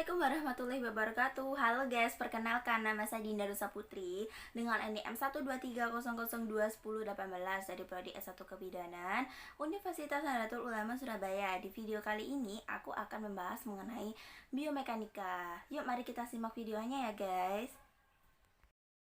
Assalamualaikum warahmatullahi wabarakatuh. Halo guys, perkenalkan nama saya Dinda Rosa Putri dengan NIM 12300211018 dari Prodi S1 Kebidanan Universitas Nahdlatul Ulama Surabaya. Di video kali ini aku akan membahas mengenai biomekanika. Yuk mari kita simak videonya ya guys.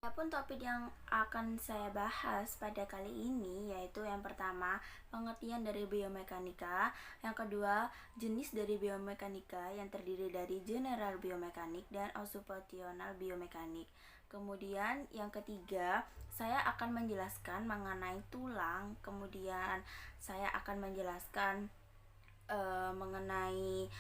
Adapun topik yang akan saya bahas pada kali ini yaitu yang pertama, pengertian dari biomekanika, yang kedua, jenis dari biomekanika yang terdiri dari general biomekanik dan occupational biomekanik. Kemudian yang ketiga, saya akan menjelaskan mengenai tulang, kemudian saya akan menjelaskan mengenai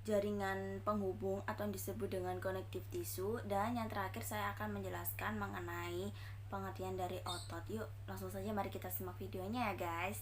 jaringan penghubung atau yang disebut dengan connective tissue, dan yang terakhir saya akan menjelaskan mengenai pengertian dari otot. Yuk langsung saja mari kita simak videonya ya guys.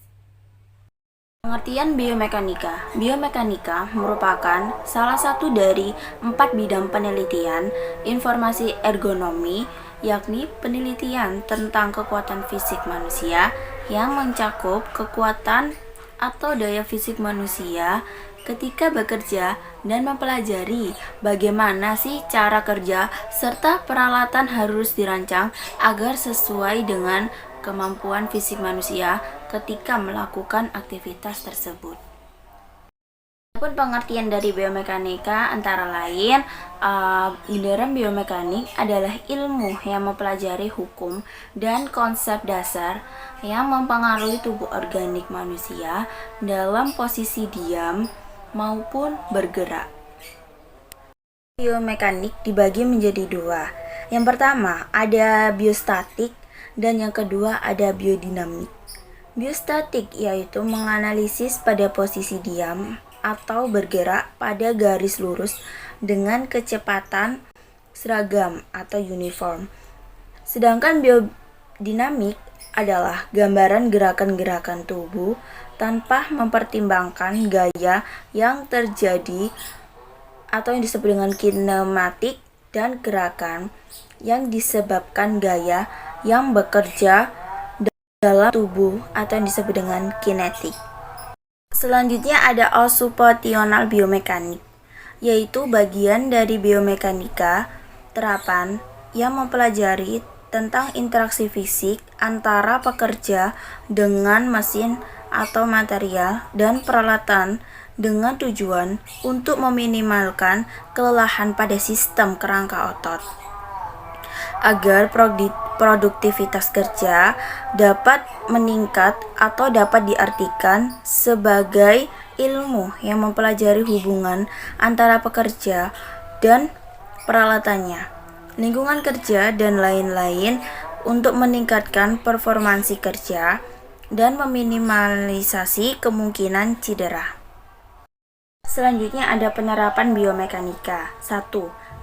Pengertian biomekanika. Biomekanika merupakan salah satu dari 4 bidang penelitian informasi ergonomi, yakni penelitian tentang kekuatan fisik manusia yang mencakup kekuatan atau daya fisik manusia ketika bekerja dan mempelajari bagaimana sih cara kerja serta peralatan harus dirancang agar sesuai dengan kemampuan fisik manusia ketika melakukan aktivitas tersebut. Adapun pengertian dari biomekanika antara lain, di dalam biomekanik adalah ilmu yang mempelajari hukum dan konsep dasar yang mempengaruhi tubuh organik manusia dalam posisi diam maupun bergerak. Biomekanik dibagi menjadi dua. Yang pertama ada biostatik dan yang kedua ada biodinamik. Biostatik yaitu menganalisis pada posisi diam atau bergerak pada garis lurus dengan kecepatan seragam atau uniform. Sedangkan biodinamik adalah gambaran gerakan-gerakan tubuh tanpa mempertimbangkan gaya yang terjadi atau yang disebut dengan kinematik dan gerakan yang disebabkan gaya yang bekerja dalam tubuh atau yang disebut dengan kinetik. Selanjutnya ada occupational biomekanik, yaitu bagian dari biomekanika terapan yang mempelajari tentang interaksi fisik antara pekerja dengan mesin atau material dan peralatan dengan tujuan untuk meminimalkan kelelahan pada sistem kerangka otot agar produktivitas kerja dapat meningkat, atau dapat diartikan sebagai ilmu yang mempelajari hubungan antara pekerja dan peralatannya, lingkungan kerja, dan lain-lain untuk meningkatkan performansi kerja dan meminimalisasi kemungkinan cedera. Selanjutnya ada penerapan biomekanika. 1.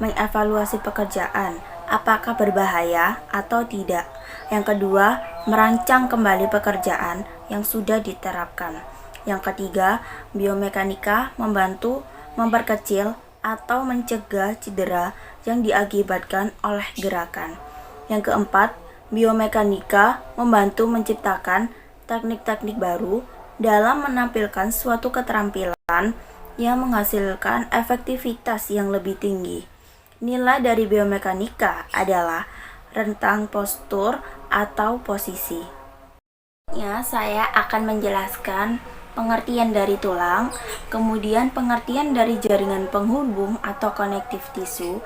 Mengevaluasi pekerjaan, apakah berbahaya atau tidak. Yang kedua, merancang kembali pekerjaan yang sudah diterapkan. Yang ketiga, biomekanika membantu memperkecil atau mencegah cedera yang diakibatkan oleh gerakan. Yang keempat, biomekanika membantu menciptakan teknik-teknik baru dalam menampilkan suatu keterampilan yang menghasilkan efektivitas yang lebih tinggi. Nilai dari biomekanika adalah rentang postur atau posisi. Ya, saya akan menjelaskan pengertian dari tulang, kemudian pengertian dari jaringan penghubung atau connective tissue,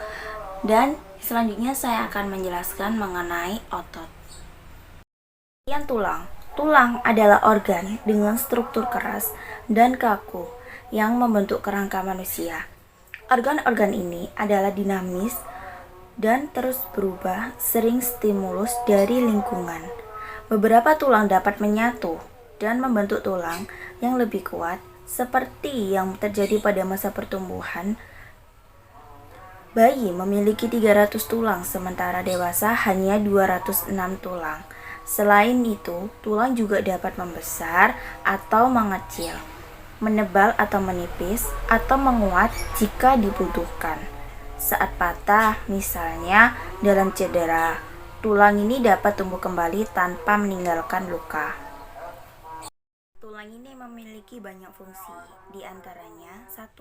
dan selanjutnya saya akan menjelaskan mengenai otot. Pengertian tulang. Tulang adalah organ dengan struktur keras dan kaku yang membentuk kerangka manusia. Organ-organ ini adalah dinamis dan terus berubah sering stimulus dari lingkungan. Beberapa tulang dapat menyatu dan membentuk tulang yang lebih kuat, seperti yang terjadi pada masa pertumbuhan. Bayi memiliki 300 tulang, sementara dewasa hanya 206 tulang. Selain itu, tulang juga dapat membesar atau mengecil, menebal atau menipis, atau menguat jika dibutuhkan. Saat patah, misalnya dalam cedera, tulang ini dapat tumbuh kembali tanpa meninggalkan luka. Tulang Tulang ini memiliki banyak fungsi, di antaranya 1.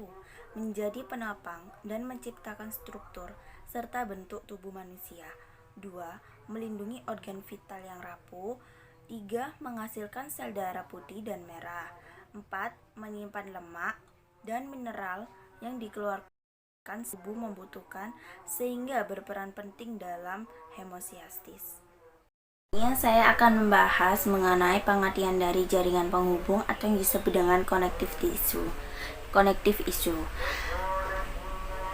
Menjadi penopang dan menciptakan struktur serta bentuk tubuh manusia. 2. Melindungi organ vital yang rapuh. 3. Menghasilkan sel darah putih dan merah. 4. Menyimpan lemak dan mineral yang dikeluarkan tubuh membutuhkan sehingga berperan penting dalam homeostasis. Saya akan membahas mengenai pengertian dari jaringan penghubung atau yang disebut dengan connective tissue.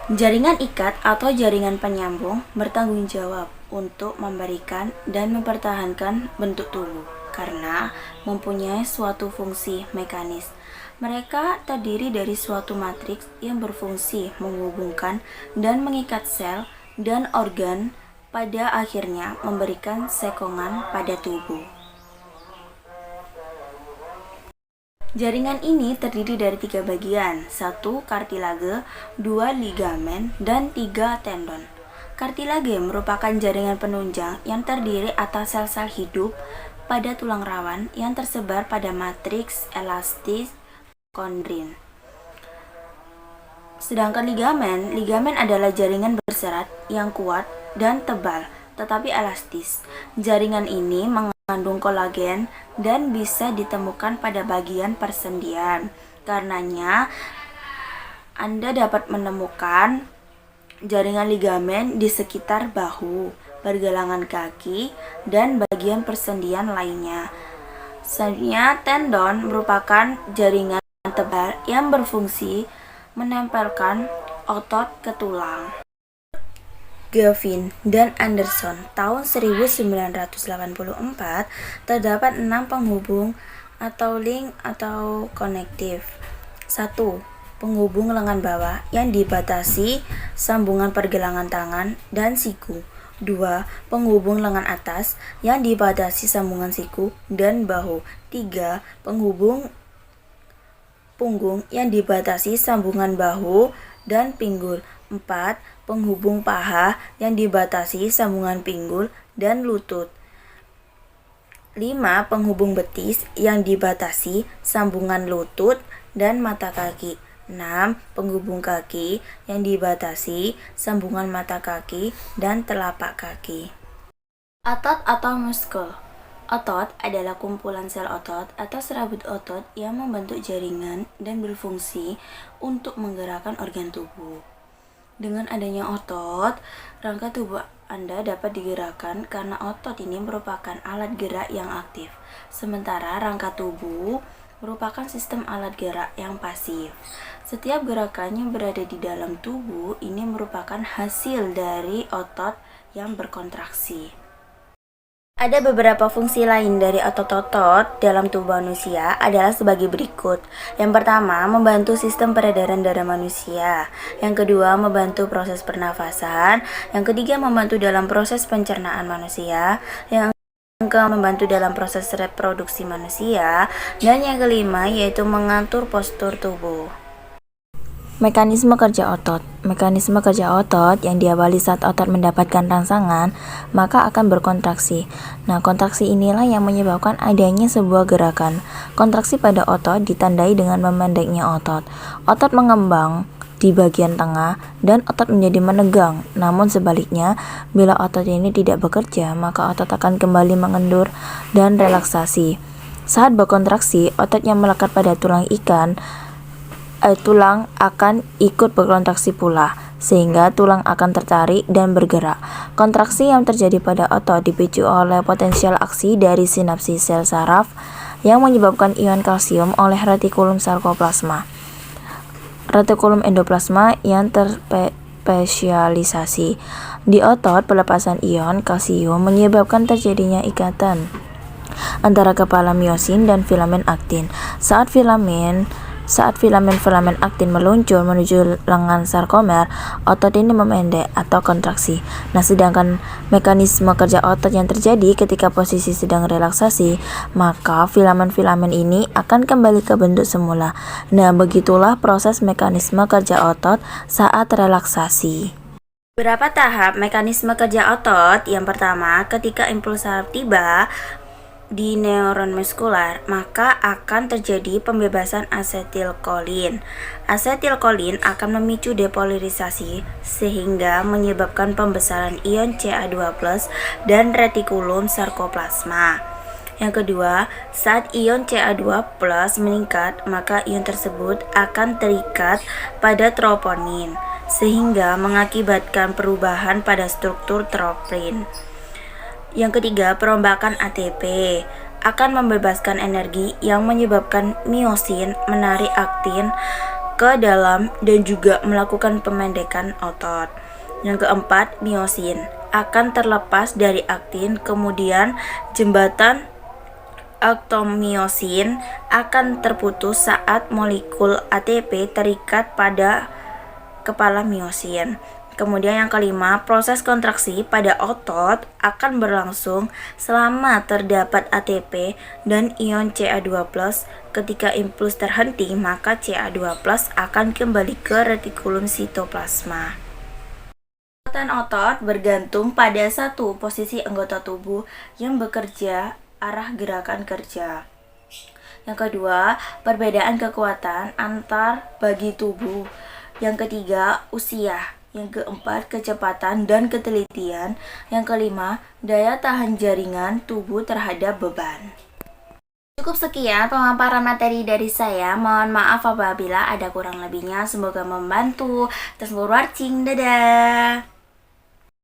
Jaringan ikat atau jaringan penyambung bertanggung jawab untuk memberikan dan mempertahankan bentuk tubuh karena mempunyai suatu fungsi mekanis. Mereka terdiri dari suatu matriks yang berfungsi menghubungkan dan mengikat sel dan organ, pada akhirnya memberikan sokongan pada tubuh. Jaringan ini terdiri dari 3 bagian, 1 kartilage, 2 ligamen, dan 3 tendon. Kartilage merupakan jaringan penunjang yang terdiri atas sel-sel hidup pada tulang rawan yang tersebar pada matriks elastis kondrin. Sedangkan ligamen adalah jaringan berserat yang kuat dan tebal, tetapi elastis. Jaringan ini mengandung kolagen dan bisa ditemukan pada bagian persendian. Karenanya, Anda dapat menemukan jaringan ligamen di sekitar bahu, pergelangan kaki, dan bagian persendian lainnya. Selanjutnya, tendon merupakan jaringan tebal yang berfungsi menempelkan otot ke tulang. Gavin dan Anderson tahun 1984 terdapat 6 penghubung atau link atau konektif. 1. Penghubung lengan bawah yang dibatasi sambungan pergelangan tangan dan siku. 2. Penghubung lengan atas yang dibatasi sambungan siku dan bahu. 3. Penghubung punggung yang dibatasi sambungan bahu dan pinggul. 4. Penghubung paha yang dibatasi sambungan pinggul dan lutut. 5. Penghubung betis yang dibatasi sambungan lutut dan mata kaki. 6. Penghubung kaki yang dibatasi sambungan mata kaki dan telapak kaki. Otot atau muskel. Otot adalah kumpulan sel otot atau serabut otot yang membentuk jaringan dan berfungsi untuk menggerakkan organ tubuh. Dengan adanya otot, rangka tubuh Anda dapat digerakkan karena otot ini merupakan alat gerak yang aktif, sementara rangka tubuh merupakan sistem alat gerak yang pasif. Setiap gerakan yang berada di dalam tubuh ini merupakan hasil dari otot yang berkontraksi. Ada beberapa fungsi lain dari otot-otot dalam tubuh manusia adalah sebagai berikut. Yang pertama, membantu sistem peredaran darah manusia. Yang kedua, membantu proses pernafasan. Yang ketiga, membantu dalam proses pencernaan manusia. Yang keempat, membantu dalam proses reproduksi manusia. Dan yang kelima, yaitu mengatur postur tubuh. Mekanisme kerja otot. Mekanisme kerja otot yang diawali saat otot mendapatkan rangsangan, maka akan berkontraksi. Nah, kontraksi inilah yang menyebabkan adanya sebuah gerakan. Kontraksi pada otot ditandai dengan memendeknya otot. Otot mengembang di bagian tengah dan otot menjadi menegang. Namun sebaliknya, bila otot ini tidak bekerja, maka otot akan kembali mengendur dan relaksasi. Saat berkontraksi, otot yang melekat pada tulang akan ikut berkontraksi pula, sehingga tulang akan tertarik dan bergerak. Kontraksi yang terjadi pada otot dipicu oleh potensial aksi dari sinapsis sel saraf yang menyebabkan ion kalsium oleh retikulum sarkoplasma. Retikulum endoplasma yang terspesialisasi. Di otot, pelepasan ion kalsium menyebabkan terjadinya ikatan antara kepala miosin dan filamen aktin. Saat filamen aktin meluncur menuju lengan sarkomer, otot ini memendek atau kontraksi. Nah, sedangkan mekanisme kerja otot yang terjadi ketika posisi sedang relaksasi, maka filamen-filamen ini akan kembali ke bentuk semula. Nah, begitulah proses mekanisme kerja otot saat relaksasi. Beberapa tahap mekanisme kerja otot. Yang pertama, ketika impuls saraf tiba, di neuron muskular, maka akan terjadi pembebasan asetilkolin. Asetilkolin akan memicu depolarisasi sehingga menyebabkan pembesaran ion Ca2+ dan retikulum sarkoplasma. Yang kedua, saat ion Ca2+ meningkat, maka ion tersebut akan terikat pada troponin sehingga mengakibatkan perubahan pada struktur tropin. Yang ketiga, perombakan ATP akan membebaskan energi yang menyebabkan miosin menarik aktin ke dalam dan juga melakukan pemendekan otot. Yang keempat, miosin akan terlepas dari aktin, kemudian jembatan aktomiosin akan terputus saat molekul ATP terikat pada kepala miosin. Kemudian yang kelima, proses kontraksi pada otot akan berlangsung selama terdapat ATP dan ion Ca2+. Ketika impuls terhenti, maka Ca2+ akan kembali ke retikulum sitoplasma. Kekuatan otot bergantung pada satu posisi anggota tubuh yang bekerja arah gerakan kerja. Yang kedua, perbedaan kekuatan antar bagi tubuh. Yang ketiga, usia. Yang keempat, kecepatan dan ketelitian. Yang kelima, daya tahan jaringan tubuh terhadap beban. Cukup sekian pemaparan materi dari saya. Mohon maaf apabila ada kurang lebihnya. Semoga membantu. Thanks for watching. Dadah.